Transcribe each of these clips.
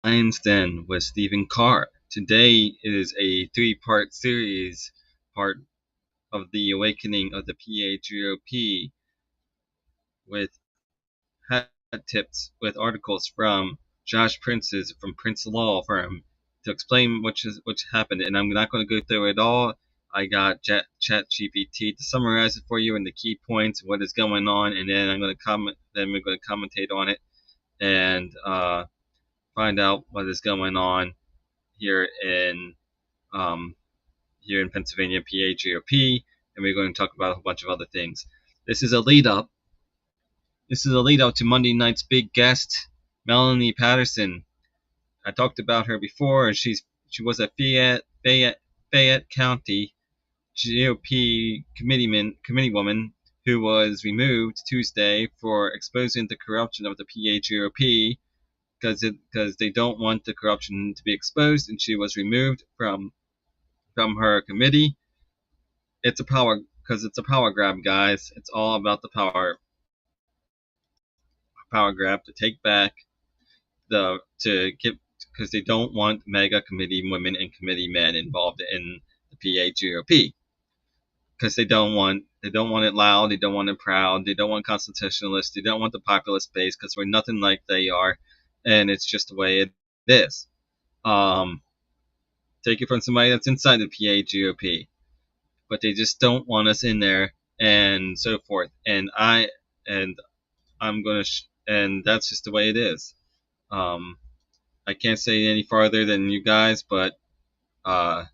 Lion's Den with Steven Carr. Today is a three-part series, part of the awakening of the PAGOP, with hat tips with articles from Josh Prince's from Prince Law Firm to explain what happened. And I'm not going to go through it all. I got ChatGPT to summarize it for you and the key points, what is going on, and then I'm going to comment. Then we're going to commentate on it and find out what is going on here in um, here in Pennsylvania, PAGOP, and we're going to talk about a whole bunch of other things. This is a lead up. This is a lead up to Monday night's big guest, Melanie Patterson. I talked about her before, and she was a Fayette County GOP committeewoman who was removed Tuesday for exposing the corruption of the PAGOP because they don't want the corruption to be exposed, and she was removed from her committee. It's a power grab, guys. It's all about the power grab to take back to get because they don't want mega committee women and committee men involved in the PAGOP because they don't want it loud, they don't want it proud, they don't want constitutionalists, they don't want the populist base because we're nothing like they are, and it's just the way it is. Um, Take it from somebody that's inside the PAGOP, but they just don't want us in there and so forth. And I'm gonna and that's just the way it is. Um, I can't say any farther than you guys, uh,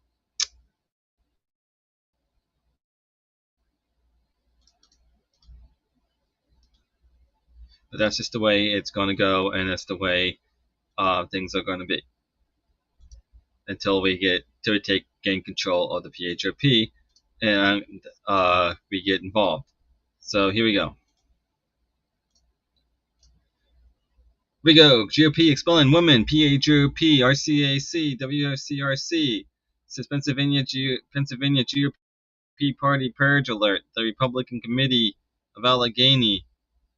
but that's just the way it's gonna go, and that's the way things are gonna be until we gain control of the PHOP and we get involved. So here we go. We go. GOP expelling women. PAGOP, RCAC, WCRC. Says Pennsylvania GOP party purge alert. The Republican Committee of Allegheny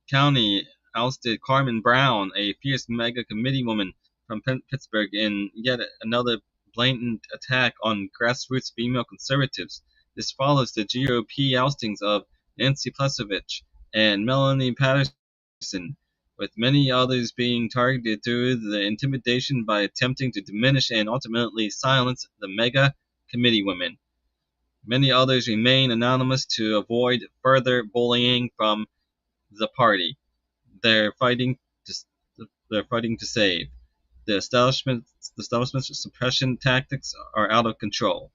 County ousted Carmen Brown, a fierce mega committee woman from Pittsburgh, in yet another blatant attack on grassroots female conservatives. This follows the GOP oustings of Nancy Plesovich and Melanie Patterson, with many others being targeted through the intimidation by attempting to diminish and ultimately silence the mega committee women. Many others remain anonymous to avoid further bullying from the party. They're fighting to they're fighting to save. The establishment's suppression tactics are out of control.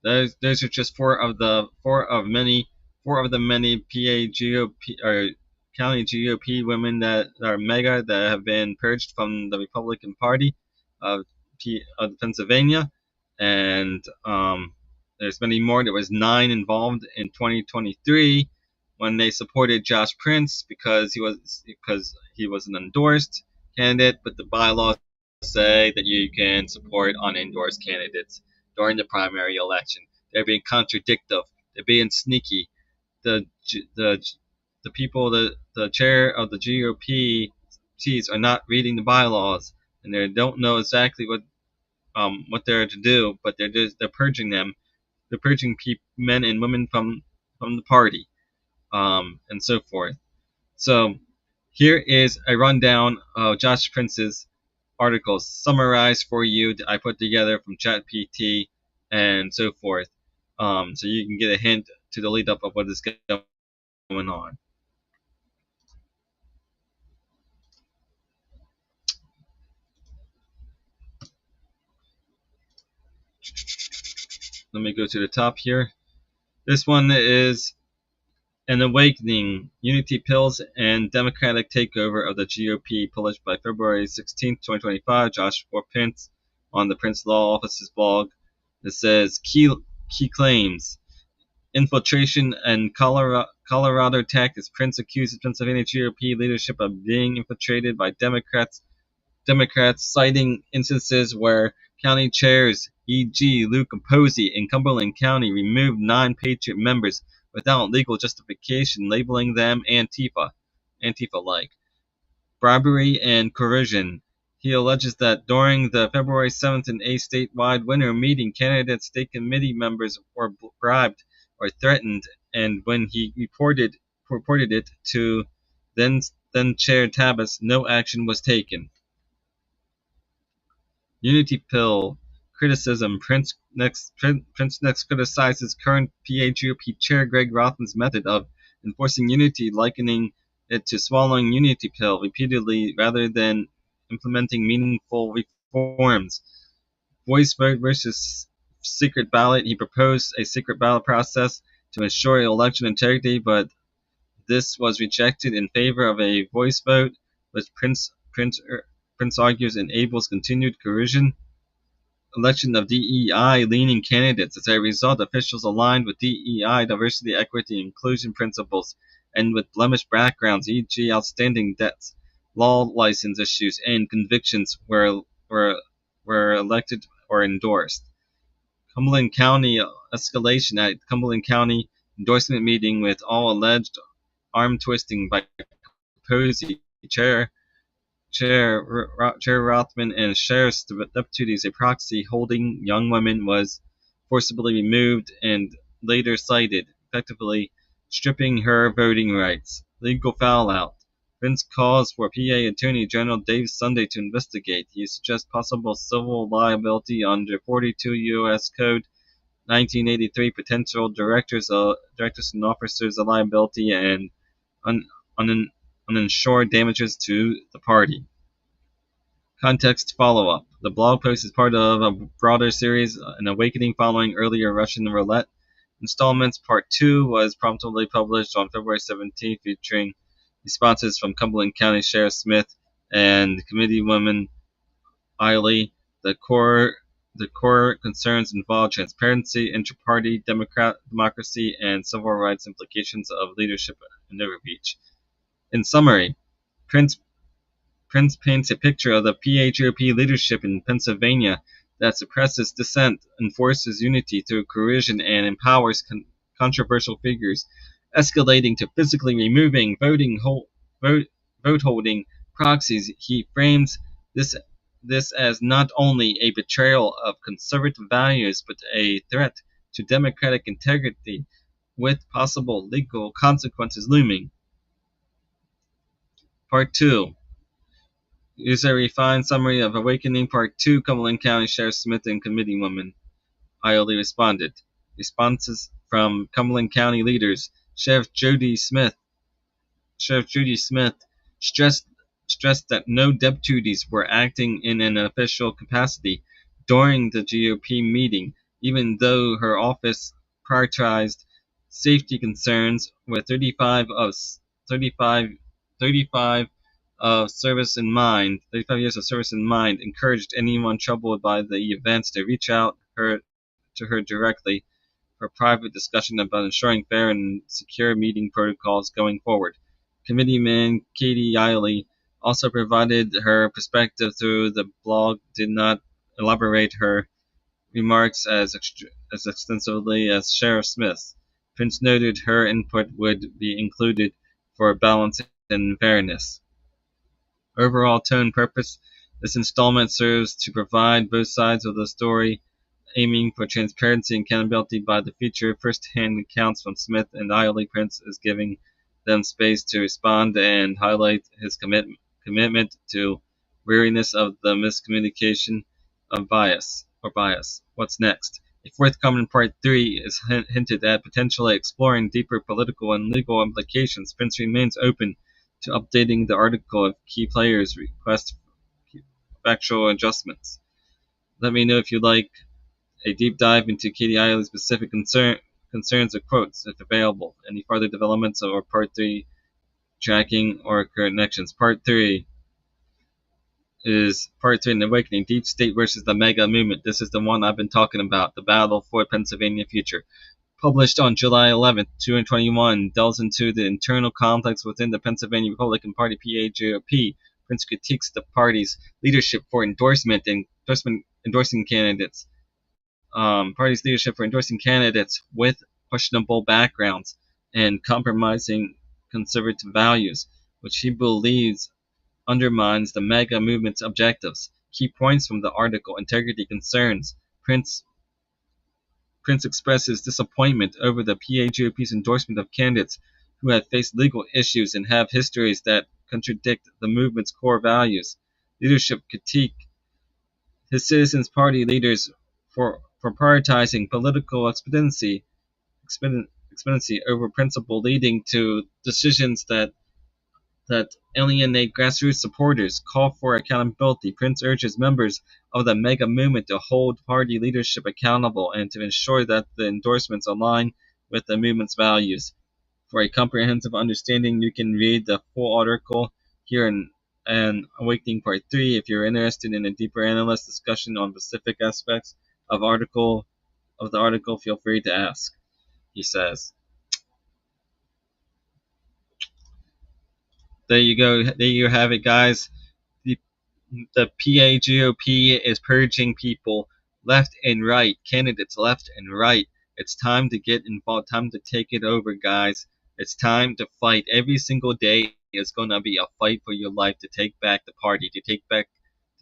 Those are just four of the many PAGOP or county GOP women that are mega that have been purged from the Republican Party of, of Pennsylvania, and there's many more. There was 9 involved in 2023 when they supported Josh Prince because he was an endorsed candidate, but the bylaws say that you can support unendorsed candidates during the primary election. They're being contradictive. They're being sneaky. The the the people, the chair of the GOP are not reading the bylaws, and they don't know exactly what they're to do, but they're purging them. They're purging men and women from the party, and so forth. So here is a rundown of Josh Prince's articles summarized for you that I put together from ChatGPT and so forth, so you can get a hint to the lead up of what is going on. Let me go to the top here. This one is An Awakening, Unity Pills and Democratic Takeover of the GOP, published by February 16th, 2025, Josh Prince on the Prince Law Office's blog. It says key claims. Infiltration and Colorado tactics. Prince accuses Pennsylvania GOP leadership of being infiltrated by Democrats, citing instances where county chairs, e.g., Luke Posey in Cumberland County, removed 9 Patriot members without legal justification, labeling them Antifa-like. bribery, and coercion. He alleges that during the February 7th and 8th statewide winter meeting, candidates, state committee members were bribed or threatened, and when he reported it to then then Chair Tabas, no action was taken. Unity Pill criticism. Prince next criticizes current PAGOP chair Greg Rothman's method of enforcing unity, likening it to swallowing Unity Pill repeatedly rather than implementing meaningful reforms. Voice vote versus secret ballot. He proposed a secret ballot process to ensure election integrity, but this was rejected in favor of a voice vote, which Prince argues enables continued coercion. Election of DEI-leaning candidates. As a result, officials aligned with DEI, diversity, equity, and inclusion principles, and with blemished backgrounds, e.g., outstanding debts, law license issues, and convictions, were elected or endorsed. Cumberland County escalation at Cumberland County endorsement meeting with all alleged arm twisting by Posey, Chair Rothman, and sheriff's deputies. A proxy holding young women was forcibly removed and later cited, effectively stripping her voting rights. Legal fallout. Prince calls for PA Attorney General Dave Sunday to investigate. He suggests possible civil liability under 42 U.S. Code 1983, potential directors and officers of liability, and un, un, uninsured damages to the party. Context follow-up. The blog post is part of a broader series, An Awakening Following Earlier Russian Roulette installments. Part 2 was promptly published on February 17th, featuring responses from Cumberland County Sheriff Smith and Committeewoman Eiley. The core concerns involve transparency, inter-party democracy, and civil rights implications of leadership and overreach. In summary, Prince paints a picture of the PAGOP leadership in Pennsylvania that suppresses dissent, enforces unity through coercion, and empowers controversial figures, escalating to physically removing vote holding proxies. He frames this as not only a betrayal of conservative values but a threat to democratic integrity, with possible legal consequences looming. Part 2 is a refined summary of Awakening Part 2. Cumberland County Sheriff Smith and Committeewoman Eiley responded. Responses from Cumberland County leaders. Sheriff Judy Smith stressed that no deputies were acting in an official capacity during the GOP meeting, even though her office prioritized safety concerns with 35 years of service in mind, encouraged anyone troubled by the events to reach out to her directly for private discussion about ensuring fair and secure meeting protocols going forward. Committeeman Katie Eiley also provided her perspective through the blog, did not elaborate her remarks as extensively as Sheriff Smith's. Prince noted her input would be included for balance and fairness. Overall tone purpose. This installment serves to provide both sides of the story, aiming for transparency and accountability by the feature first-hand accounts from Smith and Eiley. Prince is giving them space to respond and highlight his commitment to weariness of the miscommunication of bias. What's next? A forthcoming Part 3 is hinted at, potentially exploring deeper political and legal implications. Prince remains open to updating the article if key players request factual adjustments. Let me know if you'd like a deep dive into Katie Eiley's specific concerns or quotes, if available. Any further developments or Part 3 tracking or connections. Part 3 is Part 3 in Awakening, Deep State versus the Mega Movement. This is the one I've been talking about, the battle for Pennsylvania future. Published on July 11th, 2021, delves into the internal conflicts within the Pennsylvania Republican Party, PAGOP. Prince critiques the party's leadership for endorsing candidates. Party's leadership for endorsing candidates with questionable backgrounds and compromising conservative values, which he believes undermines the mega movement's objectives. Key points from the article: integrity concerns. Prince Prince expresses disappointment over the PAGOP's endorsement of candidates who have faced legal issues and have histories that contradict the movement's core values. Leadership critique: his Citizens Party leaders for prioritizing political expediency over principle, leading to decisions that alienate grassroots supporters. Call for accountability. Prince urges members of the mega movement to hold party leadership accountable and to ensure that the endorsements align with the movement's values. For a comprehensive understanding, you can read the full article here in Awakening Part 3. If you're interested in a deeper analyst discussion on specific aspects of the article, feel free to ask, he says. There you go. There you have it, guys. The, the PAGOP is purging people left and right, candidates left and right. It's time to get involved, time to take it over, guys. It's time to fight. Every single day is going to be a fight for your life to take back the party, to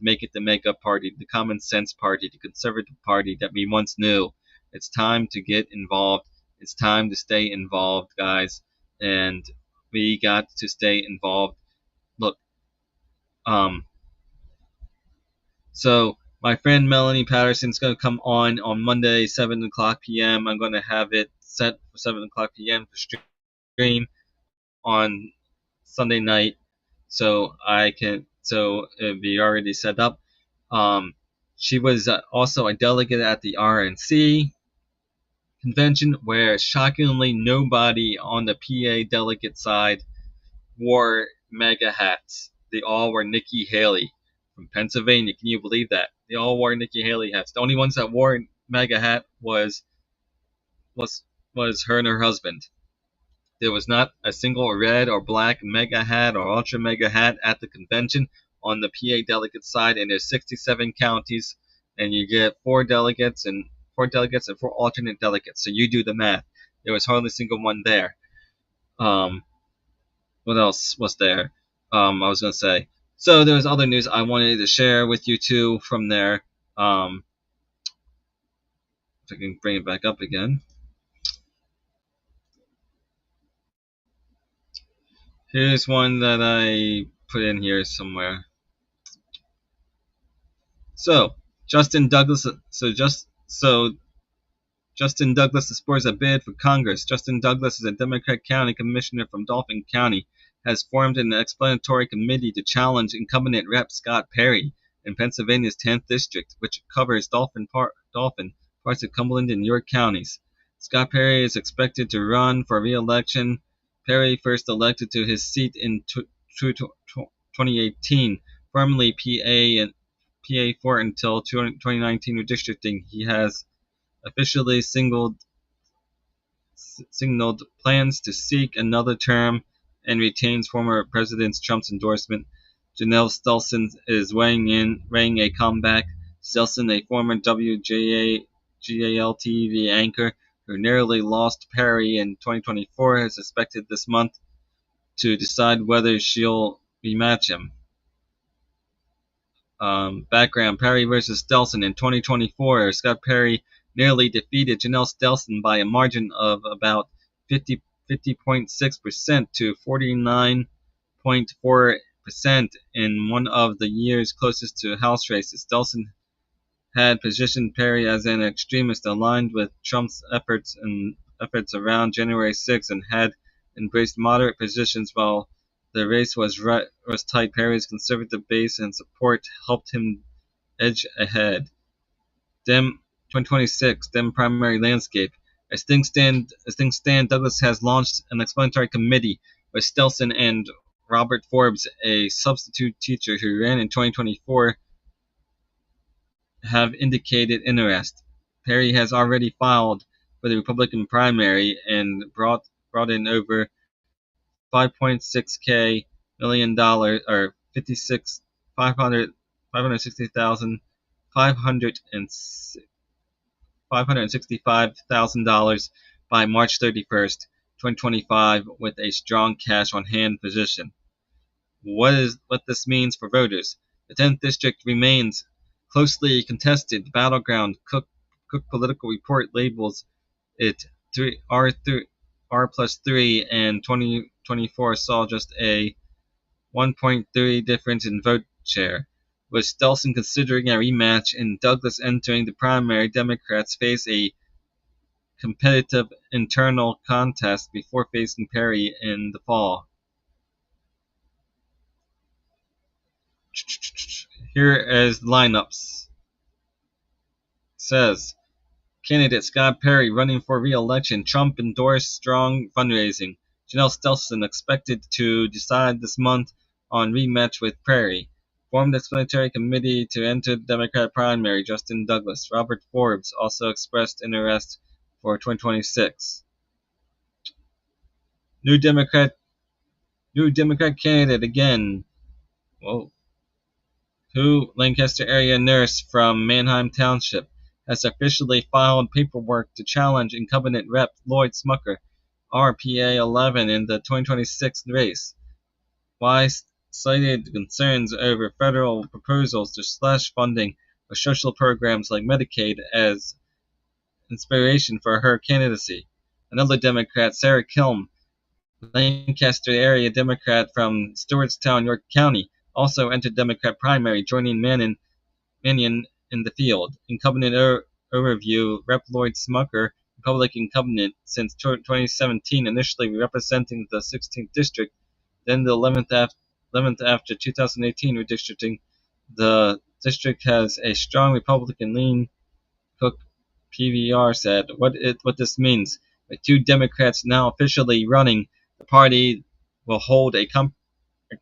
make it the mega party, the common sense party, the conservative party that we once knew. It's time to get involved. It's time to stay involved, guys. And we got to stay involved. Look, um, so my friend Melanie Patterson's gonna come on Monday, 7 o'clock p.m. I'm gonna have it set for 7 o'clock p.m. for stream on Sunday night, so it'll be already set up. She was also a delegate at the RNC convention, where shockingly nobody on the PA delegate side wore mega hats. They all were Nikki Haley from Pennsylvania. Can you believe that? They all wore Nikki Haley hats. The only ones that wore mega hat was her and her husband. There was not a single red or black mega hat or ultra mega hat at the convention on the PA delegate side, and there's 67 counties, and you get four delegates and four alternate delegates. So you do the math. There was hardly a single one there. What else was there? I was gonna say. So there was other news I wanted to share with you too from there. If I can bring it back up again. Here's one that I put in here somewhere. So Justin Douglas. Justin Douglas supports a bid for Congress. Justin Douglas is a Democrat county commissioner from Dauphin County, has formed an explanatory committee to challenge incumbent Rep. Scott Perry in Pennsylvania's 10th district, which covers Dauphin, parts of Cumberland, and York counties. Scott Perry is expected to run for re-election. Perry first elected to his seat in 2018, formerly PA4 until 2019 redistricting. He has officially signaled plans to seek another term and retains former President Trump's endorsement. Janelle Stelson is weighing a comeback. Stelson, a former WGAL TV anchor who narrowly lost Perry in 2024, is expected this month to decide whether she'll rematch him. Background: Perry versus Stelson in 2024. Scott Perry nearly defeated Janelle Stelson by a margin of about 50.6% to 49.4% in one of the year's closest to House races. Stelson had positioned Perry as an extremist aligned with Trump's efforts around January 6 and had embraced moderate positions. While the race was tight, Perry's conservative base and support helped him edge ahead. 2026 Dem primary landscape. As things stand, Douglas has launched an explanatory committee with Stelson and Robert Forbes, a substitute teacher who ran in 2024, have indicated interest. Perry has already filed for the Republican primary and brought in over $5.6 million or 565,000 by March 31st, 2025, with a strong cash on hand position. what this means for voters. The 10th district remains closely contested battleground. Cook Political Report labels it 3 R plus 3, and 2024 saw just a 1.3 difference in vote share. With Stelson considering a rematch and Douglas entering the primary, Democrats face a competitive internal contest before facing Perry in the fall. Here is the lineups. It says candidate Scott Perry running for re-election. Trump endorsed strong fundraising. Janelle Stelson expected to decide this month on rematch with Perry. Formed explanatory committee to enter the Democratic primary. Justin Douglas. Robert Forbes also expressed interest for 2026. New Democrat New Democrat candidate again. Whoa. Who, Lancaster area nurse from Manheim Township, has officially filed paperwork to challenge incumbent Rep. Lloyd Smucker, RPA 11, in the 2026 race. Weiss cited concerns over federal proposals to slash funding for social programs like Medicaid as inspiration for her candidacy. Another Democrat, Sarah Kilm, Lancaster area Democrat from Stewartstown, York County, also entered Democrat primary, joining Mannion in the field. Incumbent overview: Rep. Lloyd Smucker, Republican incumbent since 2017, initially representing the 16th district, then the 11th after 2018 redistricting. The district has a strong Republican lean, Cook PVR said. What this means: with two Democrats now officially running, the party will hold a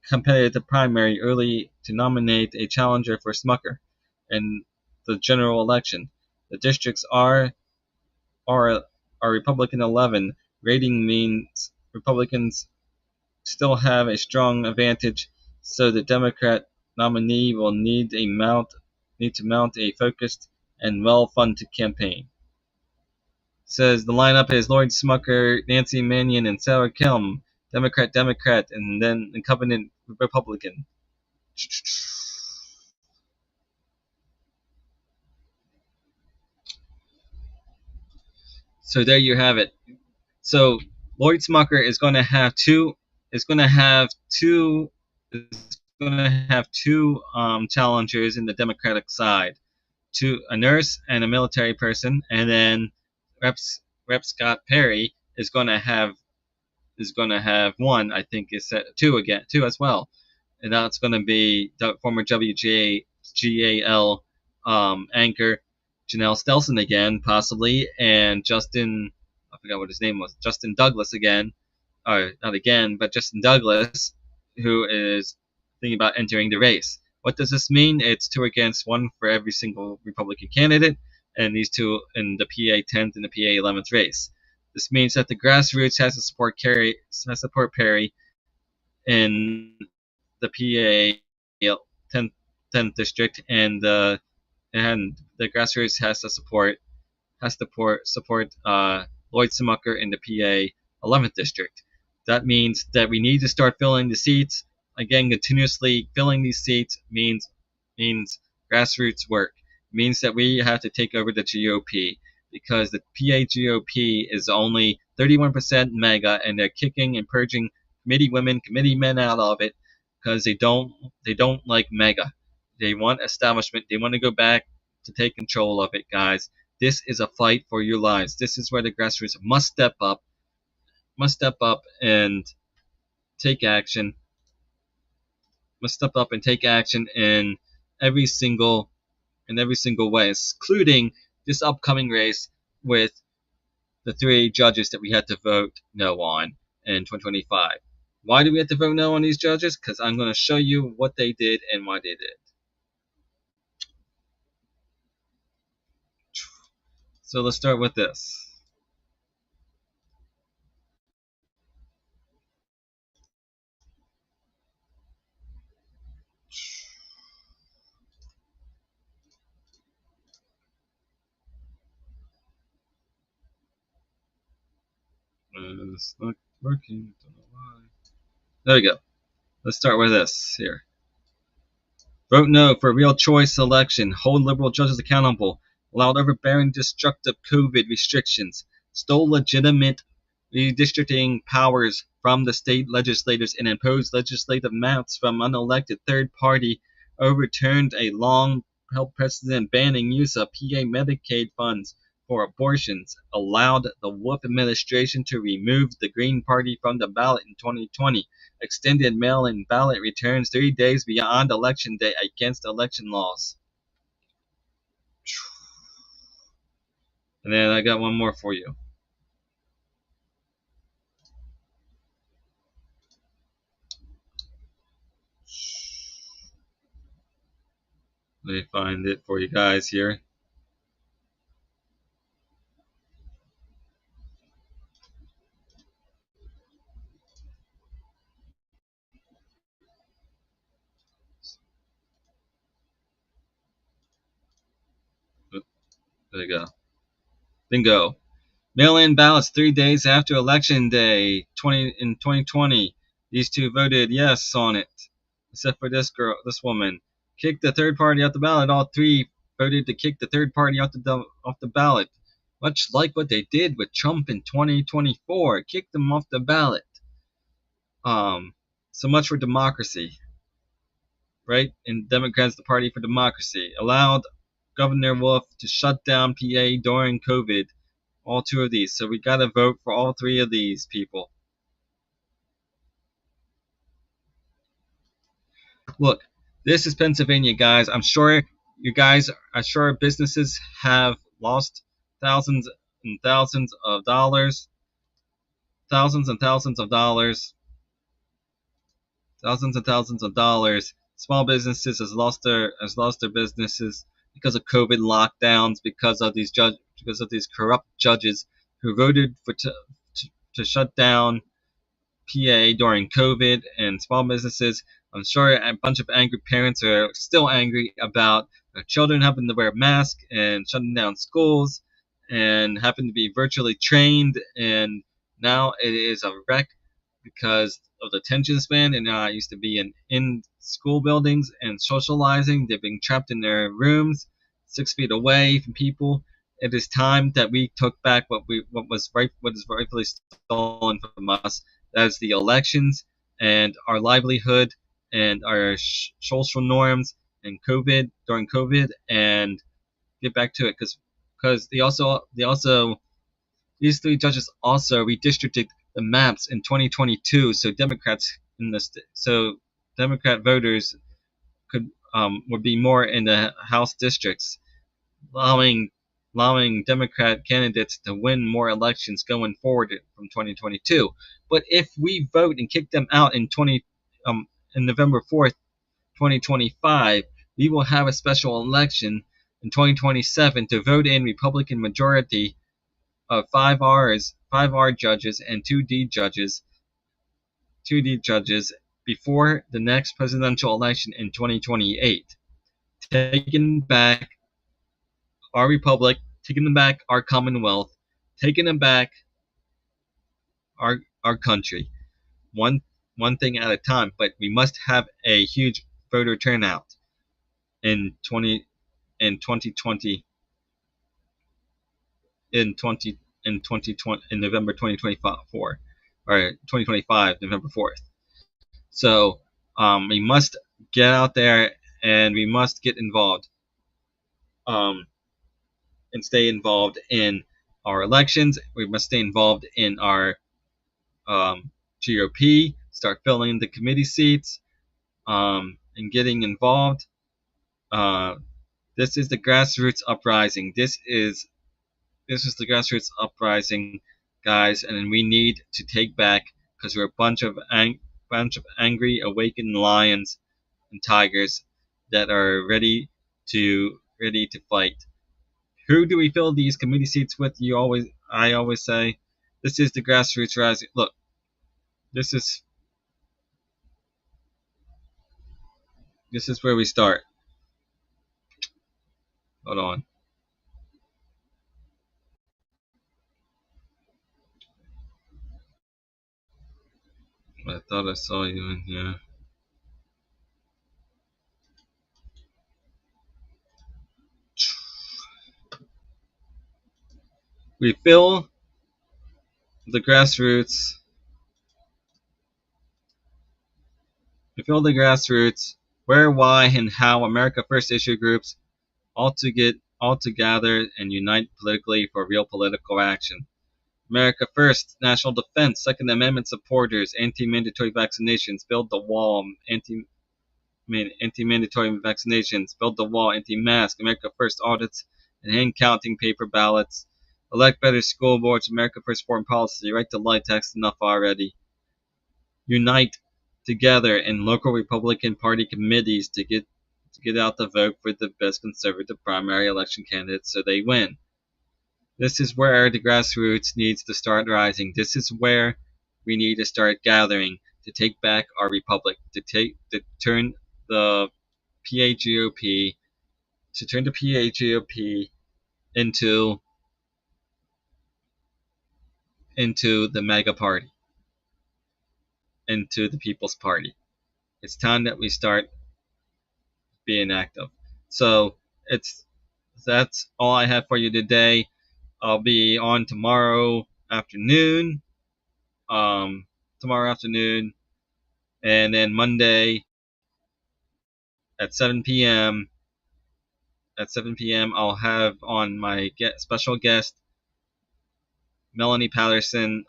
competitive primary early to nominate a challenger for Smucker in the general election. The districts are Republican 11. Rating means Republicans still have a strong advantage, so the Democrat nominee will need to mount a focused and well-funded campaign. Says the lineup is Lloyd Smucker, Nancy Mannion, and Sarah Kilm, Democrat, and then incumbent Republican. So there you have it. So Lloyd Smucker is going to have two. Is going to have two. Is going to have two challengers in the Democratic side. A nurse and a military person, and then Rep. Rep. Scott Perry is going to have one. I think is two as well, and that's going to be the former WGAL anchor Janelle Stelson again, possibly, and Justin. I forgot what his name was. Justin Douglas again, or not again, but Justin Douglas, who is thinking about entering the race. What does this mean? It's 2 against 1 for every single Republican candidate, and these two in the PA 10th and the PA 11th race. This means that the grassroots has to support Perry in the PA 10th district, and the grassroots has to support Lloyd Smucker in the PA 11th district. That means that we need to start filling the seats. Again, continuously filling these seats means grassroots work. It means that we have to take over the GOP, because the PA GOP is only 31% MAGA, and they're kicking and purging committee women, committee men out of it because they don't like MAGA. They want establishment. They want to go back to take control of it, guys. This is a fight for your lives. This is where the grassroots must step up and take action. Must step up and take action every single in every single way, including this upcoming race with the three judges that we had to vote no on in 2025. Why do we have to vote no on these judges? Because I'm going to show you what they did and why they did. So let's start with this. It's not working. Don't know why. There we go. Let's start with this here. Vote no for real choice election. Hold liberal judges accountable. Allowed overbearing destructive COVID restrictions. Stole legitimate redistricting powers from the state legislators and imposed legislative maps from unelected third party. Overturned a long held precedent banning use of PA Medicaid funds for abortions. Allowed the Wolf administration to remove the Green Party from the ballot in 2020. Extended mail-in ballot returns 3 days beyond election day against election laws. And then I got one more for you. Let me find it for you guys here. There you go. Bingo. Mail-in ballots 3 days after election day, 2020. These two voted yes on it, except for this woman. Kicked the third party out the ballot. All three voted to kick the third party off the ballot, much like what they did with Trump in 2024. Kicked them off the ballot. So much for democracy, right? And Democrats, the Party for Democracy, allowed Governor Wolf to shut down PA during COVID. All two of these. So we got to vote for all three of these people. Look, this is Pennsylvania, guys. I'm sure businesses have lost thousands and thousands of dollars, thousands and thousands of dollars, thousands and thousands of dollars. Small businesses has lost their businesses because of COVID lockdowns, because of these corrupt judges who voted to shut down PA during COVID and small businesses. I'm sure a bunch of angry parents are still angry about their children having to wear masks and shutting down schools and having to be virtually trained. And now it is a wreck because of the attention span. And now I used to be in school buildings and socializing. They're being trapped in their rooms, 6 feet away from people. It is time that we took back what is rightfully stolen from us. That is the elections and our livelihood and our social norms and COVID during COVID, and get back to it because they also these three judges also redistricted the maps in 2022, so Democrat voters could would be more in the House districts, allowing allowing Democrat candidates to win more elections going forward from 2022. But if we vote and kick them out in November 4th, 2025, we will have a special election in 2027 to vote in Republican majority of 5R judges and 2D judges before the next presidential election in 2028, taking back our republic, taking back our commonwealth, taking back our country, one one thing at a time. But we must have a huge voter turnout in 2020 in 2020 in November 2024 or 2025 November 4th. So we must get out there and we must get involved um, and stay involved in our elections. We must stay involved in our GOP, start filling the committee seats, and getting involved. Uh, this is the grassroots uprising. This is the grassroots uprising, guys, and we need to take back because we're a bunch of angry, awakened lions and tigers that are ready to fight. Who do we fill these committee seats with? I always say, this is the grassroots rising. Look, this is this is where we start. Hold on. I thought I saw you in here. We feel the grassroots. We feel the grassroots. Where, why, and how America First issue groups all to gather and unite politically for real political action. America First, National Defense, Second Amendment supporters, anti-mandatory vaccinations, build the wall, anti-mandatory vaccinations, build the wall, anti-mask, America First audits and hand counting paper ballots, elect better school boards, America First foreign policy, right to life, tax enough already. Unite together in local Republican Party committees to get out the vote for the best conservative primary election candidates so they win. This is where the grassroots needs to start rising. This is where we need to start gathering to take back our republic, to turn the PAGOP into the mega party, into the People's Party. It's time that we start being active. So it's that's all I have for you today. I'll be on afternoon, tomorrow afternoon, and then Monday at 7 p.m. At 7 p.m., I'll have on my special guest Melanie Patterson,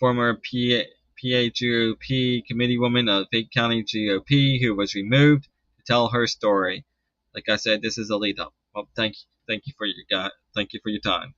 former PAGOP committee woman of Fayette County GOP, who was removed, to tell her story. Like I said, this is a lead up. Well, thank you for your time.